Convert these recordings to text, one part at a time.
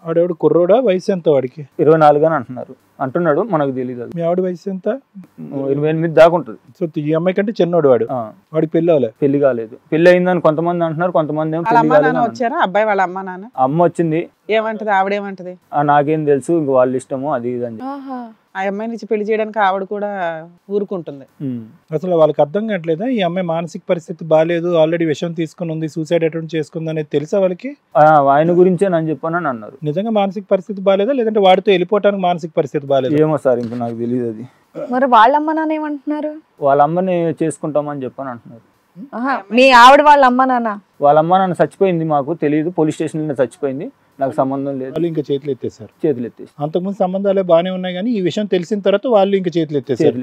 ఆడెవడు కుర్రోడా? వయసు ఎంత వాడికి? 24 అని అంటున్నాడు, మనకు తెలియదు. అది మీ ఆవిడ వయసు ఎంత? 28 దాకా ఉంటుంది. సో ఈ అమ్మాయి కంటే చిన్నోడు వాడు. వాడికి పెళ్లి అవ్వలే? పెళ్లి కాలేదు. పెళ్లి అయిందని కొంతమంది అంటున్నారు, కొంతమంది ఏమో పెళ్లి కాలేదు. వచ్చారా అబ్బాయి వాళ్ళ అమ్మ నాన్న? అమ్మ వచ్చింది. ఏమంటది ఆవిడేమంటది? నాకేం తెలుసు, ఇంక వాళ్ళ ఇష్టము అది ఇది అని. ఆ అమ్మాయి నుంచి పెళ్లి చేయడానికి ఆవిడ కూడా ఊరుకుంటుంది. అసలు వాళ్ళకి అర్థం కావట్లేదా ఈ అమ్మాయి మానసిక పరిస్థితి బాగాలేదు, ఆల్రెడీ విషయం తీసుకుని ఉంది, సూసైడ్ అటెంప్ట్ చేసుకుంది అనేది తెలుసా వాళ్ళకి? ఆయన గురించే నేను చెప్పానని అన్నారు. నిజంగా మానసిక పరిస్థితి బాగాలేదా, లేదంటే వాడితో వెళ్ళిపోవడానికి మానసిక పరిస్థితి బాగాలేదు? ఏమో సార్, ఇంకా నాకు తెలియదు అది. మరి వాళ్ళ అమ్మ నాన్న ఏమంటున్నారు? వాళ్ళ అమ్మని చేసుకుంటామని చెప్పని అంటున్నారు. మీ ఆవిడ వాళ్ళ అమ్మ నాన్న? వాళ్ళ అమ్మ నాన్న చచ్చిపోయింది, మాకు తెలియదు. పోలీస్ స్టేషన్ లో చచ్చిపోయింది, నాకు సంబంధం లేదు. వాళ్ళు ఇంకా చేతులు ఎత్తేసారు. చేతులు ఎత్తేసి అంతకుముందు సంబంధాలే బాగానే ఉన్నాయి, కానీ ఈ విషయం తెలిసిన తర్వాత వాళ్ళు ఇంకా చేతులు ఎత్తేసారు.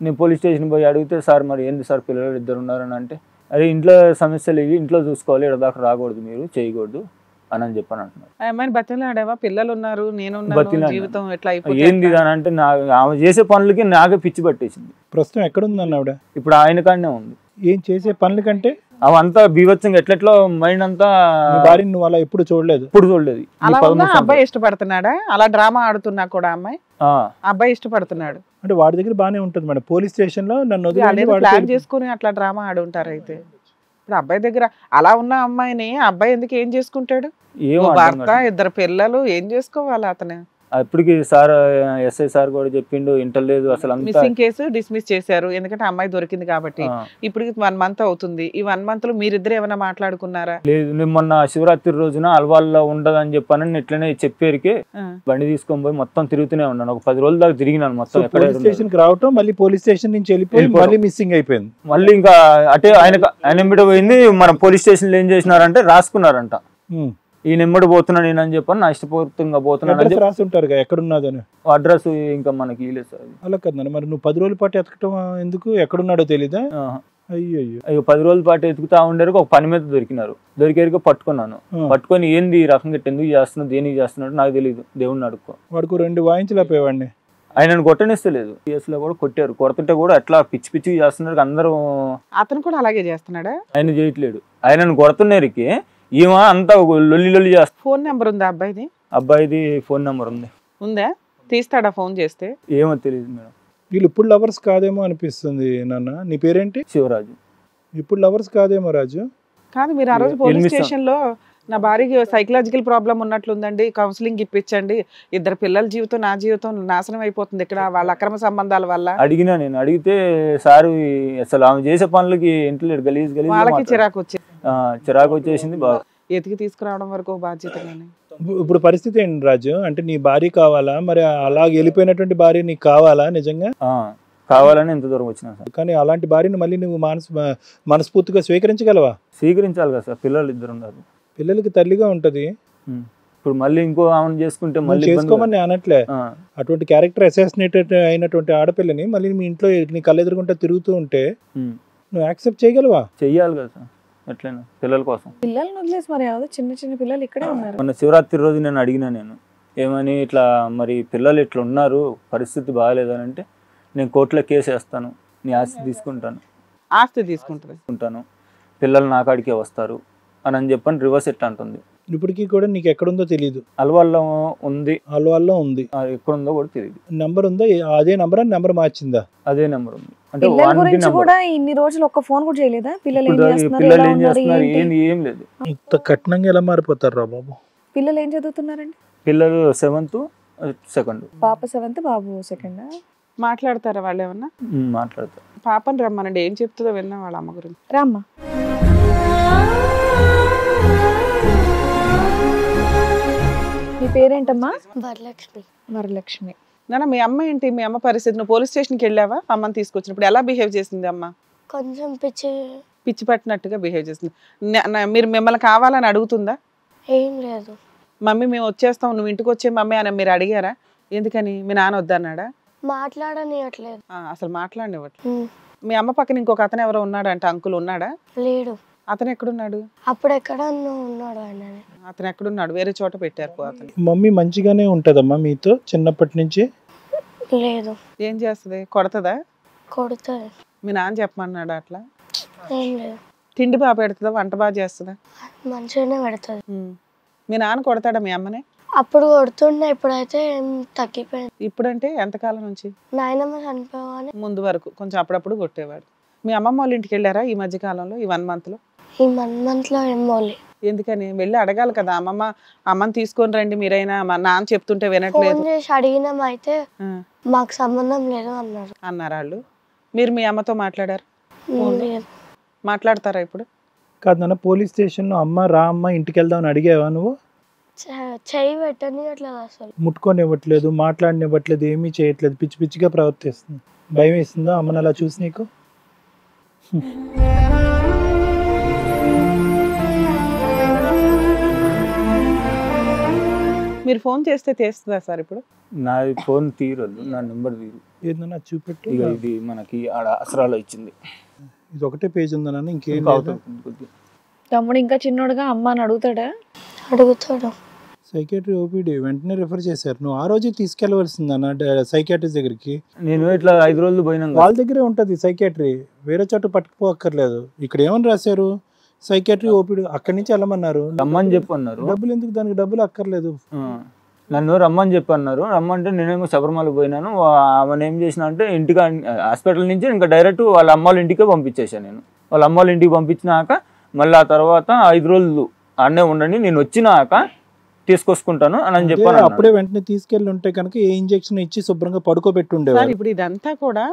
నేను పోలీస్ స్టేషన్ పోయి అడిగితే, సార్ మరి ఏంది సార్ పిల్లలు 2 ఉన్నారని అంటే, అరే ఇంట్లో సమస్యలు ఇవి, ఇంట్లో చూసుకోవాలి, ఇక్కడ దాకా రాకూడదు, మీరు చేయకూడదు అని చెప్పని అంటున్నారు. ఆ అమ్మాయిని బతిలాడావా? పిల్లలు ఉన్నారు, జీవితం ఎట్లా అయిపోయింది ఏంది అని అంటే, ఆమె చేసే పనులకి నాకే పిచ్చి పట్టేసింది. ప్రస్తుతం ఎక్కడుందన్న ఆవిడ? ఇప్పుడు ఆయన కాడనే ఉంది. ఏం చేసే పనుల కంటే అవంతా బీభత్సంగా ఎట్లెట్లో మైండ్ అంతా. భార్యని నువ్వు అలా ఎప్పుడు చూడలేదు? ఇప్పుడు చూడలేదు. అలా అబ్బాయి ఇష్టపడుతున్నాడా? అలా డ్రామా ఆడుతున్నా కూడా అమ్మాయి అబ్బాయి ఇష్టపడుతున్నాడు అంటే వాడి దగ్గర బానే ఉంటుంది మేడం. పోలీస్ స్టేషన్ లో నన్ను ప్లాన్ చేసుకుని అట్లా డ్రామా ఆడుంటారు. అయితే ఇప్పుడు అబ్బాయి దగ్గర అలా ఉన్న అమ్మాయిని అబ్బాయి ఎందుకు ఏం చేసుకుంటాడు? భర్త, 2 పిల్లలు, ఏం చేసుకోవాలి అతను? అప్పటికి సార్ ఎస్ఐ సార్ కూడా చెప్పిండు, ఇంటర్లేదు అసలు. మిస్సింగ్ కేసు డిస్మిస్ చేశారు, ఎందుకంటే అమ్మాయి దొరికింది కాబట్టి. ఇప్పుడు 1 మంత్ అవుతుంది. ఈ 1 మంత్ లో మీరిద్దరు ఏమైనా మాట్లాడుకున్నారా? లేదు, నేను మొన్న శివరాత్రి రోజున అల్వాల్లో ఉండదని చెప్పానని ఇట్లనే చెప్పేరికి బండి తీసుకొని పోయి మొత్తం తిరుగుతూనే ఉన్నాను. ఒక 10 రోజుల దాకా తిరిగినాను మొత్తం. పోలీస్ స్టేషన్ కి రావటం, మళ్ళీ పోలీస్ స్టేషన్ నుంచి వెళ్ళిపోయి మళ్ళీ మిస్సింగ్ అయిపోయింది. మళ్ళీ ఇంకా అటే ఆయన ఎంబడి పోయింది. మన పోలీస్ స్టేషన్ లో ఏం చేసినారంటే రాసుకున్నారంట, ఈ నెమ్మడి పోతున్నా నేను అని చెప్పని, నా ఇష్టపూర్తంగా పోతున్నాను రాసి ఉంటారు ఎక్కడున్నదని. అడ్రస్ ఇంకా మనకి ఇలేదు సార్. అలా కదా మరి నువ్వు 10 రోజుల పాటు ఎతకటం ఎందుకు? ఎక్కడున్నాడో తెలీదా? అయ్యో 10 రోజుల పాటు ఎతుకుతా ఉండేరు. ఒక పని మీద దొరికేరికి పట్టుకున్నాను. పట్టుకొని ఏంది ఈ రకంగా ఎందుకు చేస్తున్నావు, దేనికి చేస్తున్నాడు నాకు తెలియదు, దేవుడిని అడుక్కో. వాడికి 2 వాయించలేకపోయేవాడిని. ఆయనను కొట్టనిస్తలేదు. కేసులో కూడా కొట్టారు, కొడుతుంటే కూడా అట్లా పిచ్చి పిచ్చి చేస్తున్నారు అందరూ. అతను కూడా అలాగే చేస్తున్నాడా? ఆయన చేయట్లేడు. ఆయనను కొడుతున్నరికి ఈమె అంతా లొల్లి చేస్తా. ఫోన్ నెంబర్ ఉందా అబ్బాయిది? అబ్బాయిది ఫోన్ నెంబర్ ఉందా? తీస్తాడా ఫోన్ చేస్తే? ఏమో తెలియదు మేడం. వీళ్ళు ఇప్పుడు లవర్స్ కాదేమో అనిపిస్తుంది నాన్న. నీ పేరేంటి? శివరాజు. ఇప్పుడు లవర్స్ కాదేమో రాజు? కాదు, మీరు ఆ రోజు పోలీస్ స్టేషన్ లో నా భార్యకి సైకలాజికల్ ప్రాబ్లం ఉన్నట్లుందండి, కౌన్సిలింగ్ ఇప్పించండి, 2 పిల్లల జీవితం, నా జీవితం నాశనం అయిపోతుంది ఇక్కడ వాళ్ళ అక్రమ సంబంధాల వల్ల అడిగినా. నేను అడిగితే సారు అసలు ఆమె చేసే పనులకి ఇంట్లో గలీజ్ వాళ్ళకి చిరాకు వచ్చేసింది. బాగా ఎతికి తీసుకురావడం వరకు బాధ్యత. ఇప్పుడు పరిస్థితి ఏంటి రాజు? అంటే నీ భార్య కావాలా? మరి అలా వెళ్ళిపోయినటువంటి భార్య నీకు కావాలా నిజంగా? కావాలని ఎంత దూరం వచ్చినా సార్. కానీ అలాంటి భార్యను మళ్ళీ నువ్వు మనస్ఫూర్తిగా స్వీకరించగలవా? స్వీకరించాలి కదా సార్. పిల్లలు 2 ఉన్నారు. పిల్లలకి తల్లిగా ఉంటది. ఇప్పుడు మళ్ళీ ఇంకో ఆమెను చేసుకుంటే మళ్ళీ చేసుకోమని అనట్లే. అటువంటి క్యారెక్టర్ అసాసినేటెడ్ అయినటువంటి ఆడపిల్లని మళ్ళీ మీ ఇంట్లో నీ కళ్ళెదురుకుంటా తిరుగుతూ ఉంటే నువ్వు యాక్సెప్ట్ చేయగలవా? చెయ్యాలి కదా సార్. ఎట్లయినా పిల్లల కోసం. పిల్లల్ని వదిలేసి మరి చిన్న పిల్లలు ఇక్కడే ఉన్నారు. మొన్న శివరాత్రి రోజు నేను అడిగినా, నేను ఏమని ఇట్లా మరి పిల్లలు ఇట్లా ఉన్నారు, పరిస్థితి బాగాలేదని అంటే, నేను కోర్టులో కేసు వేస్తాను, నీ ఆస్తి తీసుకుంటాను, పిల్లలు నా కాడికే వస్తారు అని చెప్పని రివర్స్ ఎట్లా అంటుంది. ఇప్పటికీ కూడా నీకు ఎక్కడుందో తెలియదు. అల్వాల్లో ఉంది. ఎక్కడుందో కూడా తెలియదు. నంబర్ ఉందా? అదే నంబర్ అని నెంబర్ మార్చిందా? అదే నెంబర్ ఉంది. అంటే ఇన్ని రోజులు ఒక్క ఫోన్ కూడా చేయలేదా? పిల్లలు ఏం చేస్తున్నారు? ఏం లేదు. ఇంత కఠినంగా ఎలా మారిపోతారు రా బాబు? పిల్లలు ఏం చదువుతున్నారండి? పిల్లలు 7th, 2nd. పాప 7th, బాబు 2nd. మాట్లాడతారా వాళ్ళు ఏమన్నా? మాట్లాడతారు. పాపని రమ్మనండి, ఏం చెప్తుందో విన్నా వాళ్ళ అమ్మ గురించి. రామ్మా. మీ పేరేంటమ్మా? వరలక్ష్మి. నాన్న, మీ అమ్మ ఏంటి? మీ అమ్మ పరిస్థితి? నువ్వు పోలీస్ స్టేషన్కి వెళ్ళావా అమ్మని తీసుకొచ్చినప్పుడు? ఎలా బిహేవ్ చేసింది అమ్మ? కొంచెం పిచ్చి పట్టినట్టుగా బిహేవ్ చేసింది. మీరు మిమ్మల్ని కావాలని అడుగుతుందా? ఏం లేదు. మమ్మీ మేము వచ్చేస్తాం, నువ్వు ఇంటికి వచ్చే మమ్మీ అని మీరు అడిగారా? ఎందుకని? మీ నాన్న వద్దన్నాడా? మాట్లాడనివ్వట్లేదు. అసలు మాట్లాడనివ్వట్లేదు. మీ అమ్మ పక్కన ఇంకొక అతను ఎవరో ఉన్నాడంట, అంకుల్ ఉన్నాడా? లేడు. అతను ఎక్కడున్నాడు? అప్పుడు ఎక్కడ ఉన్నాడు? అతను ఎక్కడున్నాడు? వేరే చోట పెట్టారు అతను. మమ్మీ మంచిగానే ఉంటదమ్మా మీతో చిన్నప్పటి నుంచి? లేదు. ఏం చేస్తుంది? కొడతదా? కొడుతుంది. మీ నాన్న చెప్పమన్నాడు అట్లా? ఏం లేదు. తిండి బాగా పెడుతుందా? వంట బాగా చేస్తుందా? మంచిగానే పెడుతుంది. మీ నాన్న కొడతాడా మీ అమ్మని? అప్పుడు కొడుతుండే, ఇప్పుడైతే ఏం తగ్గిపోయింది. ఇప్పుడంటే ఎంతకాలం నుంచి? నాయనమ్మ చనిపోగానే ముందు వరకు కొంచెం అప్పుడప్పుడు కొట్టేవాడు. మీ అమ్మమ్మ వాళ్ళ ఇంటికి వెళ్ళారా ఈ మధ్య కాలంలో, ఈ 1 month లో? ఈ 1 month లో ఏం పోలే. ఎందుకని? వెళ్ళి అడగాలి కదా, అమ్మని తీసుకొని రండి మీరైనా, మా నాన్న చెప్తుంటే వినట్లేదు. ఫోన్ చేసి అడిగినాం, అయితే మాకు సంబంధం లేదు అన్నారు వాళ్ళు. మీరు మీ అమ్మతో మాట్లాడారు? లేదు. మాట్లాడతారా ఇప్పుడు? కాదు నాన్న, పోలీస్ స్టేషన్లో అమ్మ రా అమ్మ ఇంటికి వెళ్దామని అడిగావా నువ్వు? చెయ్యి పెట్టనివ్వట్లేదు, అసలు ముట్టుకొనివ్వట్లేదు, మాట్లాడనివ్వట్లేదు, ఏమీ చేయట్లేదు, పిచ్చి పిచ్చిగా ప్రవర్తిస్తుంది. భయం వేస్తుందా అమ్మని అలా చూసి నీకు? మీరు ఫోన్ చేస్తే తీస్తుందా సార్ ఇప్పుడు? నా ఫోన్ తీరదు, నా నెంబర్ తీరు. ఏదన్నా చూపెట్టు. ఇక ఇది మనకి ఆడ అసరాలో ఇచ్చింది. ఇది ఒకటే పేజ్ ఉందా? ఇంకేం తమ్ముడు ఇంకా చిన్నోడుగా అమ్మ అని అడుగుతాడా? అడుగుతాడు. సైకాట్రీ ఓపీడీ వెంటనే రిఫర్ చేశారు. నువ్వు ఆ రోజు తీసుకెళ్లవలసిందన్న సైకాట్రిస్ట్ దగ్గరికి. నేను ఇట్లా 5 రోజులు పోయినా వాళ్ళ దగ్గరే ఉంటది సైకాట్రీ, వేరే చోట పట్టుకుపోక్కర్లేదు. ఇక్కడ ఏమని రాశారు? సైకాట్రీ ఓపీడీ, అక్కడి నుంచి వెళ్ళమన్నారు. రమ్మని చెప్పి అన్నారు. డబ్బులు ఎందుకు? దానికి డబ్బులు అక్కర్లేదు. నన్ను రమ్మని చెప్పి అన్నారు. రమ్మంటే నేనేమో శబరిమలకు పోయినాను. ఆమెను ఏం చేసిన అంటే ఇంటికి, హాస్పిటల్ నుంచి ఇంకా డైరెక్ట్ వాళ్ళ అమ్మ వాళ్ళ ఇంటికే పంపించేసాను. నేను వాళ్ళ అమ్మ వాళ్ళ ఇంటికి పంపించినాక మళ్ళీ ఆ తర్వాత 5 రోజులు అన్నే ఉండండి, నేను వచ్చినాక తీసుకొసుకుంటాను అని చెప్పాను. అప్పుడే వెంటనే తీసుకెళ్ళి ఉంటే కనుక ఏ ఇంజెక్షన్ ఇచ్చి శుభ్రంగా పడుకోబెట్టి ఉండేవారు. ఇప్పుడు ఇదంతా కూడా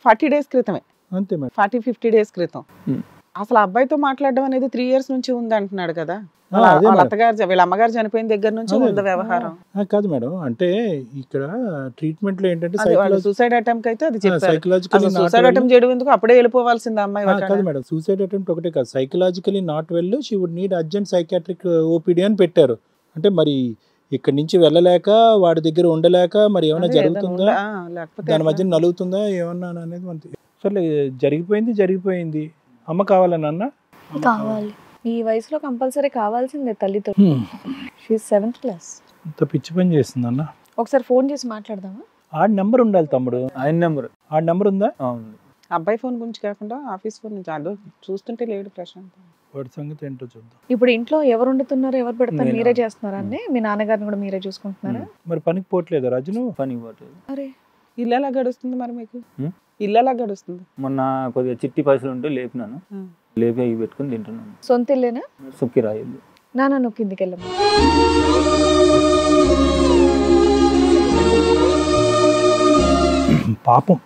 40 days క్రితమే. అంతే మేడం, 40-50 days క్రితం. అసలు అబ్బాయితో మాట్లాడడం అనేది 3 years నుంచి ఉంది అంటున్నాడు కదా. వీళ్ళ అమ్మగారు చనిపోయిన దగ్గర నుంచి ఉంది వ్యవహారం. కాదు మేడం, అంటే ఇక్కడ ట్రీట్మెంట్ లో ఏంటంటే సూసైడ్ అటెంప్ట్ అయితే అది చెప్పారు. సూసైడ్ అటెంప్ట్ చేయడం ఎందుకు? అప్పుడే వెళ్ళిపోవాల్సింది అమ్మాయి. కాదు మేడం, సూసైడ్ అటెంప్ట్ ఒకటే కాదు, psychologically not well, she would need urgent psychiatric OPD అని పెట్టారు. అంటే మరి ఇక్కడి నుంచి వెళ్ళలేక, వాడి దగ్గర ఉండలేక మరి ఏమైనా జరుగుతుందా, దాని మధ్య నలుగుతుందా ఏమన్నా అనేది మనకి. సరే, జరిగిపోయింది. అమ్మ కావాలన్నా కావాలి. ఈ వయసులో కంపల్సరీ కావాల్సిందే తల్లితో. She 7th class. ఇంత పిచ్చి పని చేస్తుంది అన్న. ఒకసారి ఫోన్ చేసి మాట్లాడదామా? ఆ నెంబర్ ఉండాలి తమ్ముడు. ఆయన నెంబర్, ఆ నెంబర్ ఉందా? అవును. అబ్బాయి ఫోన్ గురించి కాకుండా ఆఫీస్ ఫోన్ నుంచి అదో చూస్తుంటే లేడు ప్రశాంత్. వాడి సంగతి ఏంటో చూద్దాం. ఇప్పుడు ఇంట్లో ఎవరు వండుతున్నారు, ఎవరు పెడతారు? మీరే చేస్తున్నారా అండి? మీ నాన్నగారిని కూడా మీరే చూసుకుంటున్నారా? మరి పనికి పోవట్లేదా రాజు నువ్వు? పనికి పోవట్లేదు. అరే, ఇల్లు ఎలా గడుస్తుంది మరి మీకు? ఇల్లు ఎలా గడుస్తుంది? మొన్న కొద్దిగా చిట్టి పైసలు ఉంటే లేపినాను, లేపి అవి పెట్టుకుని తింటున్నాను. సొంత ఇల్లేనా? సుక్కి రాయలు. నాన్న నువ్వు కిందికి వెళ్ళమ్మా. పాపం.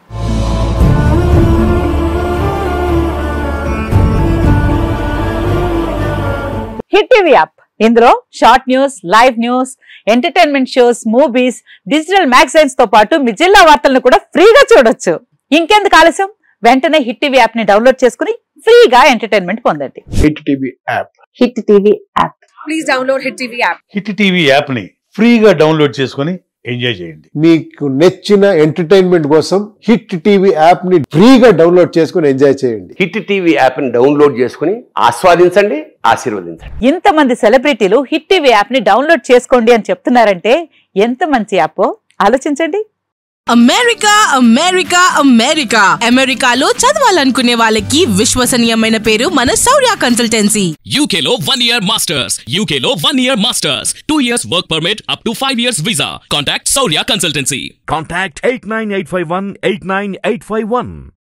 హిట్ టీవీ యాప్, ఇందులో short news, live news, entertainment shows, movies, digital magazines తో పాటు మీ జిల్లా వార్తలను కూడా ఫ్రీగా చూడొచ్చు. ఇంకెందుకు ఆలస్యం? వెంటనే హిట్ టీవీ యాప్ ని డౌన్లోడ్ చేసుకుని ఫ్రీగా ఎంటర్టైన్మెంట్ పొందండి. Hit TV app. Hit TV app. Please download hit TV app. Hit TV app ని ఫ్రీగా డౌన్లోడ్ చేసుకుని ఎంజాయ్ చేయండి. మీకు నచ్చిన ఎంటర్టైన్మెంట్ కోసం హిట్ టీవీ యాప్ ని ఫ్రీగా డౌన్లోడ్ చేసుకుని ఎంజాయ్ చేయండి. హిట్ టీవీ యాప్ ని డౌన్లోడ్ చేసుకుని ఆస్వాదించండి, ఆశీర్వదించండి. ఇంతమంది సెలబ్రిటీలు హిట్ టీవీ యాప్ ని డౌన్లోడ్ చేసుకోండి అని చెప్తున్నారంటే ఎంత మంచి యాప్ ఆలోచించండి. అమెరికాలో చదవాలనుకునే వాళ్ళకి విశ్వసనీయమైన పేరు మన శౌర్య consultancy. UKలో 1 year masters, 2 years work permit up to 5 years visa. Contact Saurya Consultancy. Contact 89851 89851.